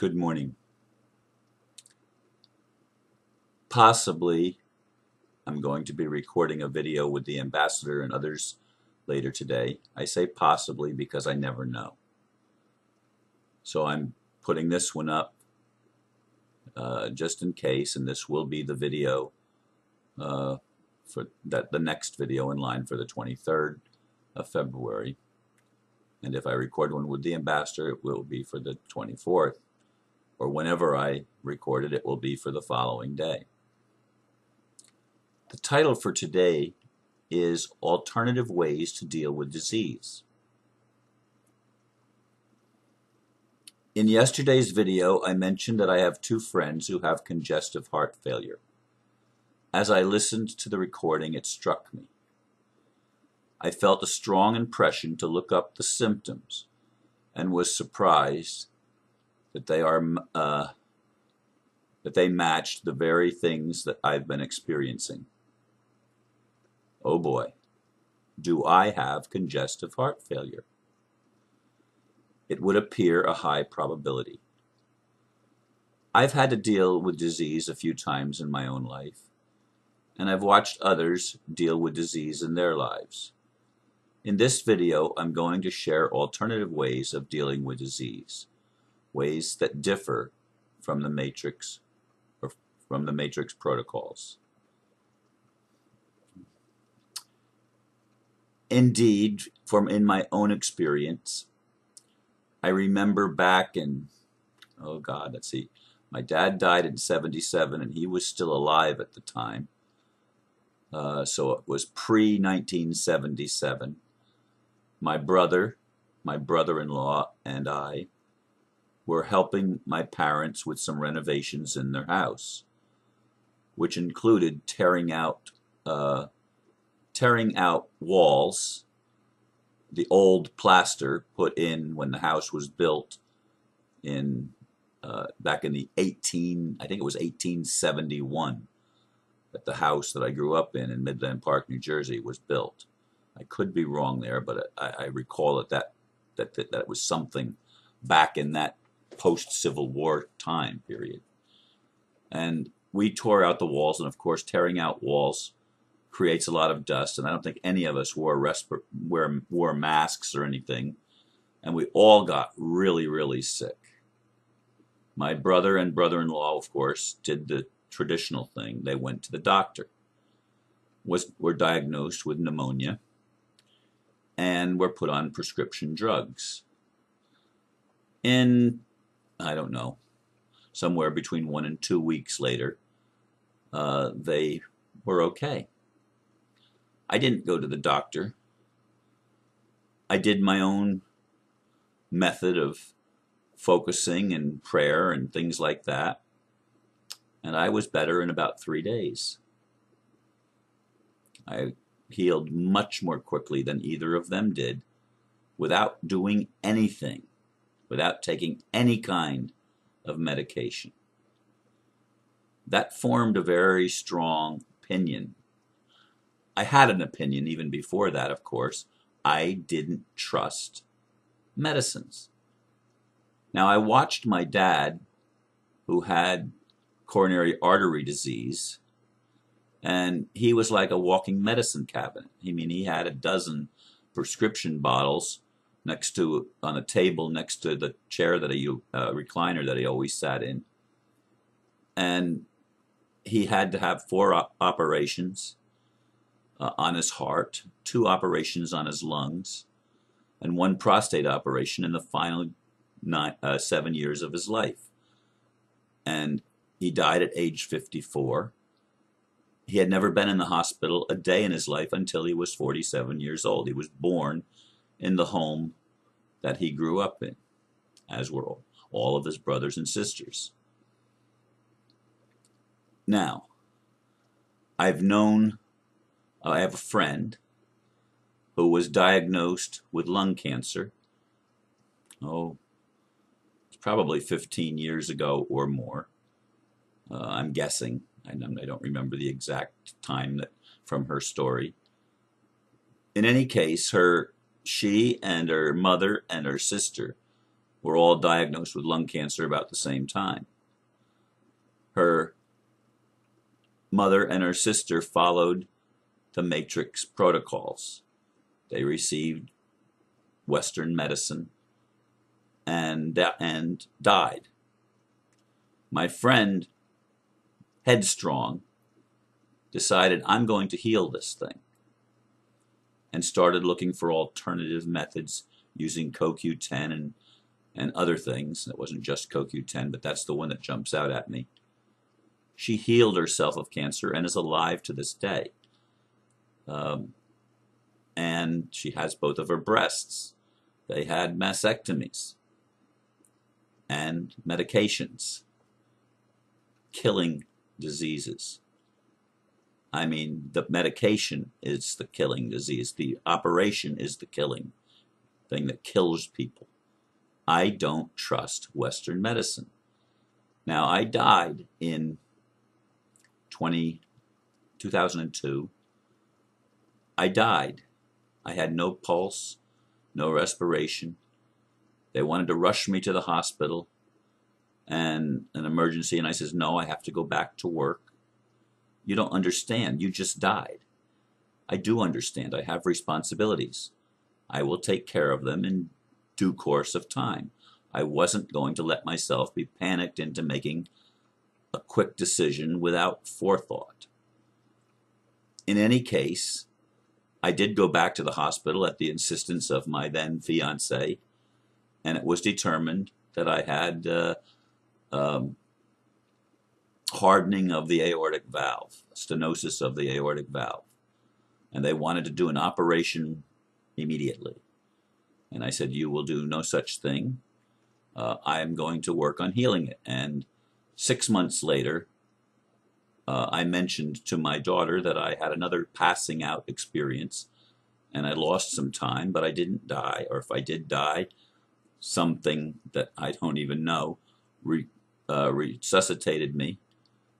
Good morning. Possibly, I'm going to be recording a video with the ambassador and others later today. I say possibly because I never know. So I'm putting this one up just in case, and this will be the video for the next video in line for the 23rd of February. And if I record one with the ambassador, it will be for the 24th. Or whenever I record it, it will be for the following day. The title for today is Alternative Ways to Deal with Disease. In yesterday's video, I mentioned that I have two friends who have congestive heart failure. As I listened to the recording, it struck me. I felt a strong impression to look up the symptoms and was surprised that they matched the very things that I've been experiencing. Oh boy, do I have congestive heart failure? It would appear a high probability. I've had to deal with disease a few times in my own life, and I've watched others deal with disease in their lives. In this video, I'm going to share alternative ways of dealing with disease, ways that differ from the matrix or from the matrix protocols. Indeed, in my own experience, I remember back in, let's see, my dad died in '77 and he was still alive at the time. So it was pre-1977. My brother-in-law and I were helping my parents with some renovations in their house, which included tearing out walls, the old plaster put in when the house was built in back in the I think it was 1871, that the house that I grew up in Midland Park, New Jersey, was built. I could be wrong there, but I recall that it was something back in that post-Civil War time period. And we tore out the walls, and of course, tearing out walls creates a lot of dust, and I don't think any of us wore masks or anything, and we all got really, really sick. My brother and brother-in-law, of course, did the traditional thing. They went to the doctor, were diagnosed with pneumonia, and were put on prescription drugs. In, I don't know, somewhere between 1 and 2 weeks later, they were okay. I didn't go to the doctor. I did my own method of focusing and prayer and things like that, and I was better in about 3 days. I healed much more quickly than either of them did, without doing anything, without taking any kind of medication. That formed a very strong opinion. I had an opinion even before that, of course. I didn't trust medicines. Now, I watched my dad, who had coronary artery disease, and he was like a walking medicine cabinet. I mean, he had a dozen prescription bottles on a table next to the chair recliner that he always sat in. And he had to have 4 operations on his heart, 2 operations on his lungs, and 1 prostate operation in the final 7 years of his life. And he died at age 54. He had never been in the hospital a day in his life until he was 47 years old. He was born in the home that he grew up in, as were all of his brothers and sisters. Now, I have a friend who was diagnosed with lung cancer, it's probably 15 years ago or more. I'm guessing. I don't remember the exact time from her story. In any case, she and her mother and her sister were all diagnosed with lung cancer about the same time. Her mother and her sister followed the matrix protocols. They received Western medicine and died. My friend, headstrong, decided, I'm going to heal this thing, and started looking for alternative methods using CoQ10 and other things. It wasn't just CoQ10, but that's the one that jumps out at me. She healed herself of cancer and is alive to this day. And she has both of her breasts. They had mastectomies and medications, killing diseases. I mean, the medication is the killing disease. The operation is the killing thing that kills people. I don't trust Western medicine. Now, I died in 2002. I died. I had no pulse, no respiration. They wanted to rush me to the hospital and an emergency, and I says, no, I have to go back to work. You don't understand. You just died. I do understand. I have responsibilities. I will take care of them in due course of time. I wasn't going to let myself be panicked into making a quick decision without forethought. In any case, I did go back to the hospital at the insistence of my then fiance, and it was determined that I had hardening of the aortic valve, stenosis of the aortic valve, and they wanted to do an operation immediately. And I said, you will do no such thing. I am going to work on healing it. And 6 months later, I mentioned to my daughter that I had another passing out experience, and I lost some time, but I didn't die. Or if I did die, something that I don't even know resuscitated me.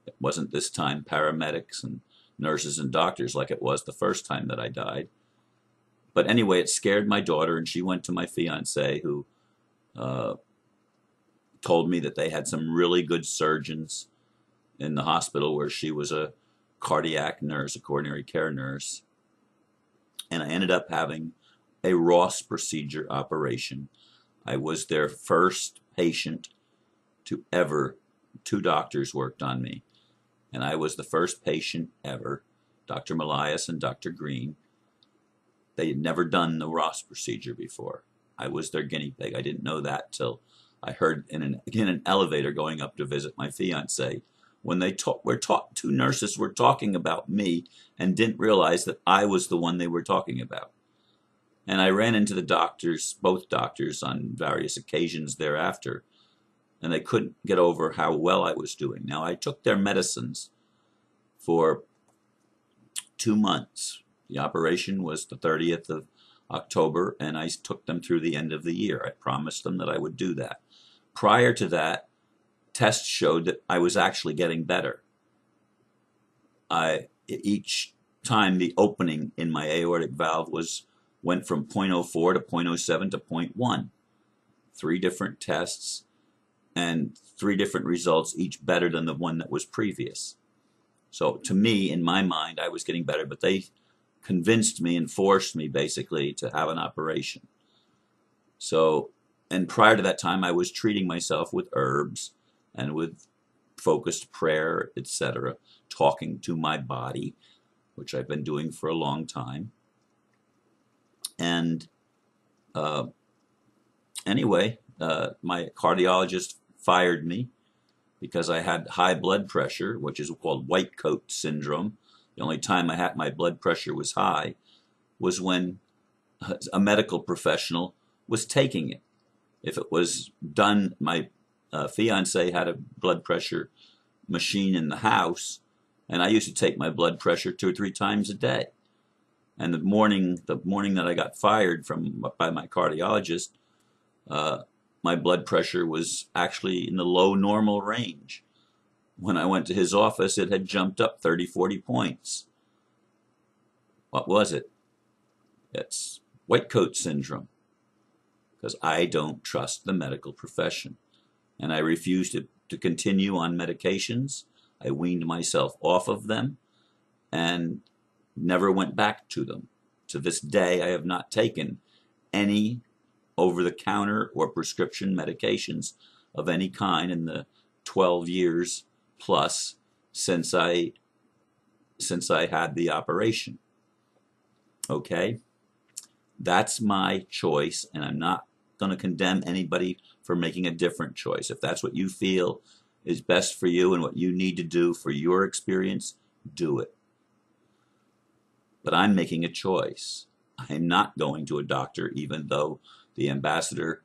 It wasn't this time paramedics and nurses and doctors like it was the first time that I died. But anyway, it scared my daughter, and she went to my fiance, who told me that they had some really good surgeons in the hospital where she was a cardiac nurse, a coronary care nurse. And I ended up having a Ross procedure operation. I was their first patient to ever. 2 doctors worked on me, and I was the first patient ever, Dr. Malias and Dr. Green. They had never done the Ross procedure before. I was their guinea pig. I didn't know that till I heard in an elevator going up to visit my fiance, when they were 2 nurses were talking about me and didn't realize that I was the one they were talking about. And I ran into the doctors, both doctors, on various occasions thereafter, and they couldn't get over how well I was doing. Now, I took their medicines for 2 months. The operation was the 30th of October, and I took them through the end of the year. I promised them that I would do that. Prior to that, tests showed that I was actually getting better. Each time the opening in my aortic valve went from 0.04 to 0.07 to 0.1. 3 different tests and 3 different results, each better than the one that was previous. So to me, in my mind, I was getting better, but they convinced me and forced me basically to have an operation. So, and prior to that time, I was treating myself with herbs and with focused prayer, etc., talking to my body, which I've been doing for a long time. And anyway, my cardiologist fired me because I had high blood pressure, which is called white coat syndrome. The only time my blood pressure was high was when a medical professional was taking it. If it was done, my fiance had a blood pressure machine in the house, and I used to take my blood pressure 2 or 3 times a day. And the morning that I got fired by my cardiologist, my blood pressure was actually in the low normal range. When I went to his office, it had jumped up 30, 40 points. What was it? It's white coat syndrome. because I don't trust the medical profession. And I refuse to continue on medications. I weaned myself off of them and never went back to them. To this day, I have not taken any over-the-counter or prescription medications of any kind in the 12 years plus since I had the operation. Okay? That's my choice, and I'm not going to condemn anybody for making a different choice. If that's what you feel is best for you and what you need to do for your experience, do it. But I'm making a choice. I'm not going to a doctor, even though the ambassador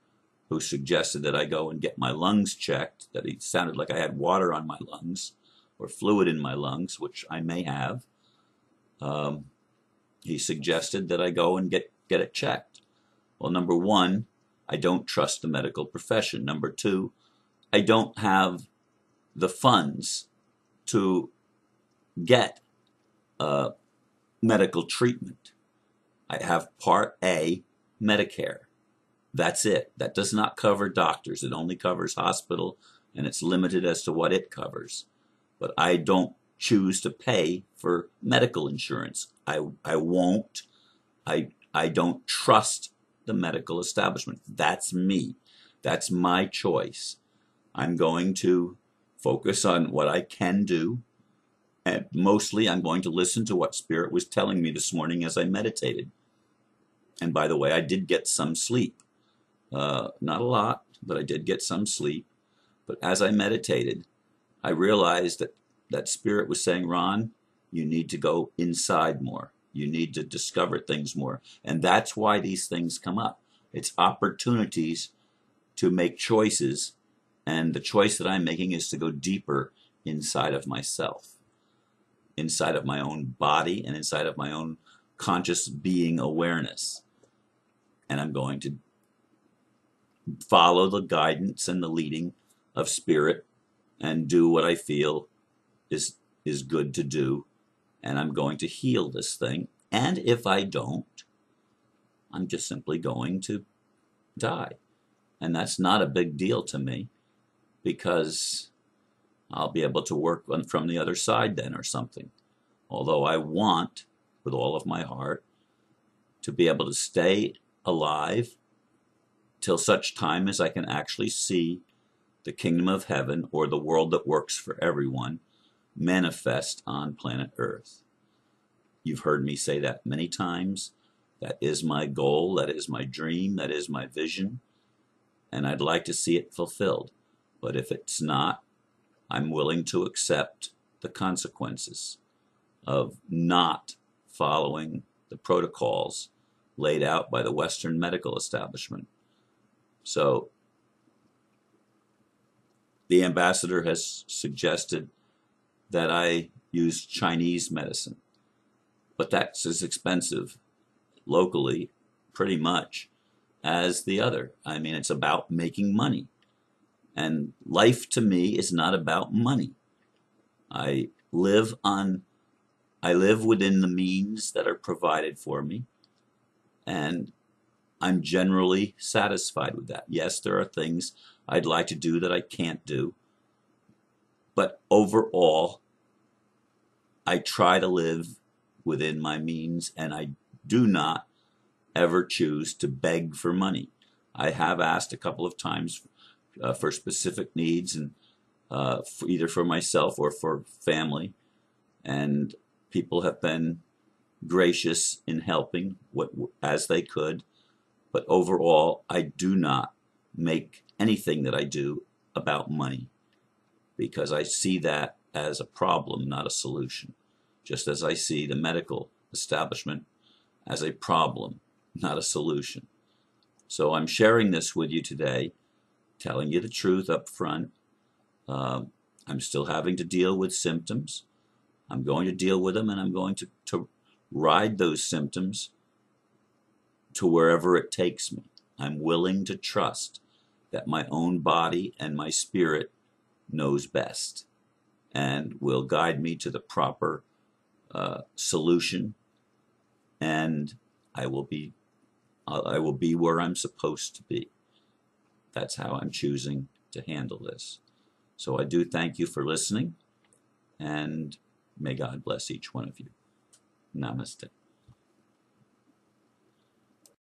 who suggested that I go and get my lungs checked, that it sounded like I had water on my lungs or fluid in my lungs, which I may have. He suggested that I go and get it checked. Well, number one, I don't trust the medical profession. Number two, I don't have the funds to get medical treatment. I have Part A Medicare. That's it. That does not cover doctors. It only covers hospital, and it's limited as to what it covers. But I don't choose to pay for medical insurance. I won't. I don't trust the medical establishment. That's me. That's my choice. I'm going to focus on what I can do, and mostly I'm going to listen to what Spirit was telling me this morning as I meditated. And by the way, I did get some sleep. Not a lot, but I did get some sleep. But as I meditated, I realized that Spirit was saying, Ron, you need to go inside more. You need to discover things more. And that's why these things come up. It's opportunities to make choices. And the choice that I'm making is to go deeper inside of myself, inside of my own body, and inside of my own conscious being awareness. And I'm going to follow the guidance and the leading of Spirit and do what I feel is good to do. And I'm going to heal this thing. And if I don't, I'm just simply going to die. And that's not a big deal to me, because I'll be able to work from the other side then or something. Although I want, with all of my heart, to be able to stay alive till such time as I can actually see the kingdom of heaven, or the world that works for everyone, manifest on planet Earth. You've heard me say that many times. That is my goal, that is my dream, that is my vision, and I'd like to see it fulfilled. But if it's not, I'm willing to accept the consequences of not following the protocols laid out by the Western medical establishment. So the ambassador has suggested that I use Chinese medicine, but that's as expensive locally, pretty much, as the other. I mean, it's about making money. And life to me is not about money. I live within the means that are provided for me, and I'm generally satisfied with that. Yes, there are things I'd like to do that I can't do, but overall, I try to live within my means, and I do not ever choose to beg for money. I have asked a couple of times for specific needs, and either for myself or for family, and people have been gracious in helping as they could. But overall, I do not make anything that I do about money, because I see that as a problem, not a solution. Just as I see the medical establishment as a problem, not a solution. So I'm sharing this with you today, telling you the truth up front. I'm still having to deal with symptoms. I'm going to deal with them, and I'm going to ride those symptoms to wherever it takes me. I'm willing to trust that my own body and my spirit knows best and will guide me to the proper solution, and I will be I will be where I'm supposed to be. That's how I'm choosing to handle this. So I do thank you for listening, and may God bless each one of you. Namaste.